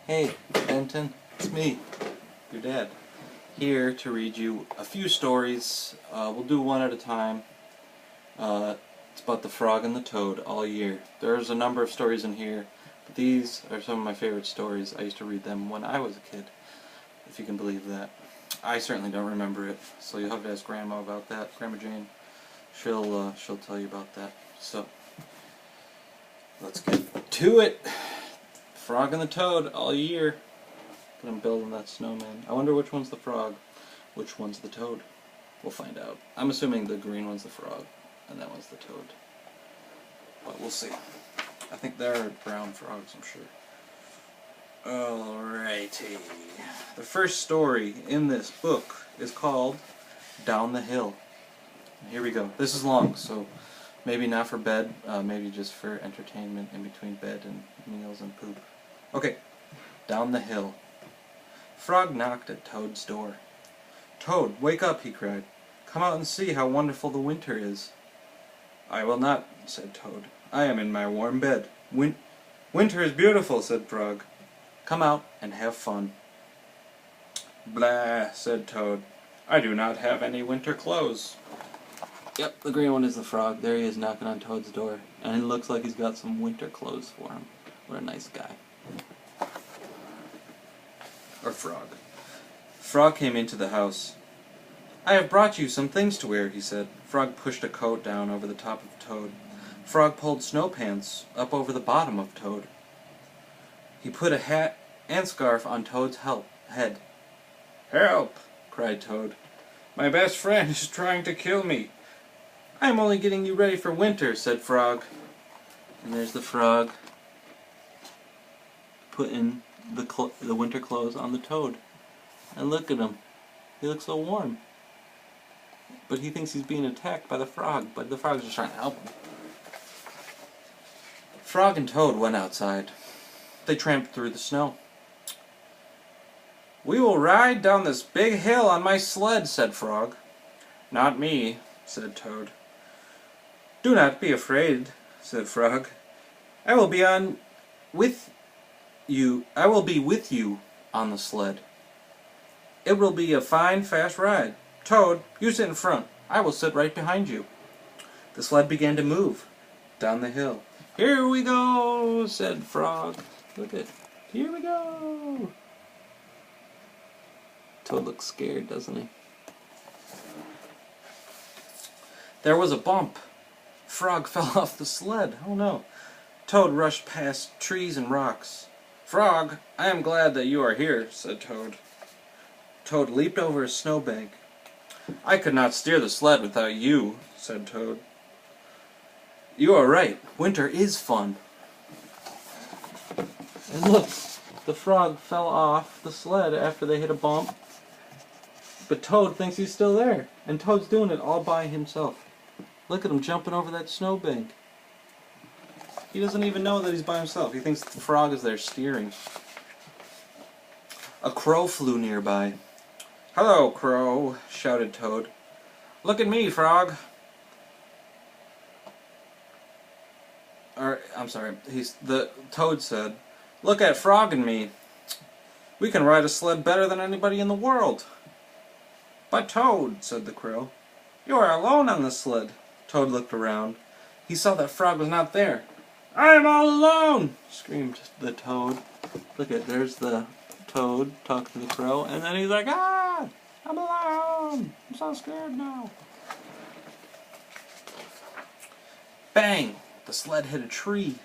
Hey, Benton, it's me, your dad, here to read you a few stories. We'll do one at a time. It's about the frog and the toad all year. There's a number of stories in here, but these are some of my favorite stories. I used to read them when I was a kid, if you can believe that. I certainly don't remember it, so you'll have to ask Grandma about that, Grandma Jane. She'll tell you about that. So, let's get to it. Frog and the toad all year. But I'm building that snowman. I wonder which one's the frog, which one's the toad. We'll find out. I'm assuming the green one's the frog, and that one's the toad. But we'll see. I think there are brown frogs, I'm sure. Alrighty. The first story in this book is called Down the Hill. Here we go. This is long, so maybe not for bed, maybe just for entertainment in between bed and meals and poop. Okay, down the hill. Frog knocked at Toad's door. "Toad, wake up," he cried. "Come out and see how wonderful the winter is." "I will not," said Toad. "I am in my warm bed." Winter is beautiful," said Frog. "Come out and have fun." "Blah," said Toad. "I do not have any winter clothes." Yep, the green one is the frog. There he is knocking on Toad's door. And it looks like he's got some winter clothes for him. What a nice guy. Or frog. Frog came into the house. "I have brought you some things to wear," he said. Frog pushed a coat down over the top of Toad. Frog pulled snow pants up over the bottom of Toad. He put a hat and scarf on Toad's head. "Help!" cried Toad. "My best friend is trying to kill me." "I am only getting you ready for winter," said Frog. And there's the frog putting the winter clothes on the toad. And look at him. He looks so warm. But he thinks he's being attacked by the frog, but the frog's just trying to help him. Frog and Toad went outside. They tramped through the snow. "We will ride down this big hill on my sled," said Frog. "Not me," said Toad. "Do not be afraid," said Frog. I will be with you on the sled. It will be a fine, fast ride. Toad, you sit in front. I will sit right behind you." The sled began to move down the hill. "Here we go," said Frog. Look at, here we go. Toad looks scared, doesn't he? There was a bump. Frog fell off the sled. Oh no. Toad rushed past trees and rocks. "Frog, I am glad that you are here," said Toad. Toad leaped over a snowbank. "I could not steer the sled without you," said Toad. "You are right. Winter is fun." And look, the frog fell off the sled after they hit a bump. But Toad thinks he's still there. And Toad's doing it all by himself. Look at him jumping over that snowbank. He doesn't even know that he's by himself. He thinks the frog is there steering. A crow flew nearby. "Hello, Crow," shouted Toad. "Look at me, Frog." The Toad said, "Look at Frog and me. We can ride a sled better than anybody in the world." "But Toad," said the Crow, "you are alone on the sled." Toad looked around. He saw that Frog was not there. "I am all alone!" screamed the Toad. Look at, there's the Toad talking to the Crow, and then he's like, "Ah! I'm alone! I'm so scared now." Bang! The sled hit a tree.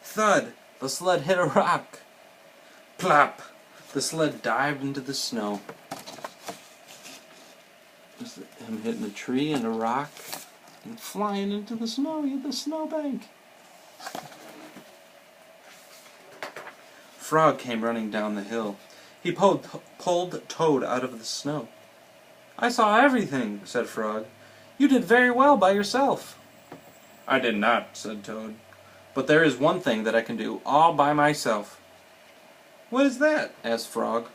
Thud! The sled hit a rock. Plop! The sled dived into the snow. Just him hitting a tree and a rock and flying into the snow. He hit the snowbank. Frog came running down the hill. He pulled Toad out of the snow. "I saw everything," said Frog. "You did very well by yourself." "I did not," said Toad. "But there is one thing that I can do all by myself." "What is that?" asked Frog.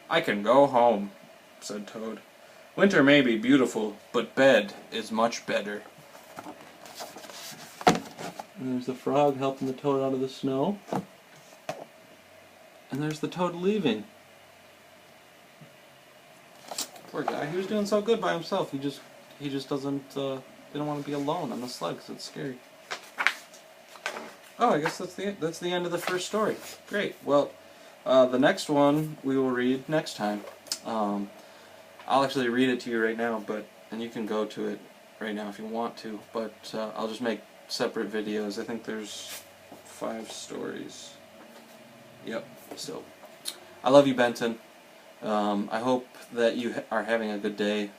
"I can go home," said Toad. "Winter may be beautiful, but bed is much better." And there's the frog helping the Toad out of the snow. And there's the toad leaving. Poor guy. He was doing so good by himself. He just didn't want to be alone on the sled because it's scary. Oh, I guess that's the end of the first story. Great. Well, the next one we will read next time. I'll actually read it to you right now, and you can go to it right now if you want to. But I'll just make separate videos. I think there's 5 stories. Yep. So, I love you, Benton. I hope that you are having a good day,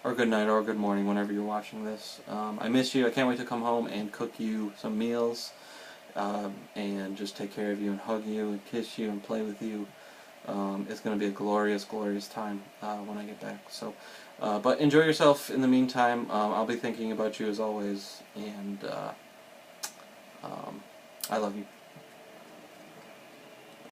or good night, or good morning whenever you're watching this. I miss you. I can't wait to come home and cook you some meals, and just take care of you and hug you and kiss you and play with you. It's going to be a glorious, glorious time when I get back. So, but enjoy yourself in the meantime. I'll be thinking about you as always, and I love you.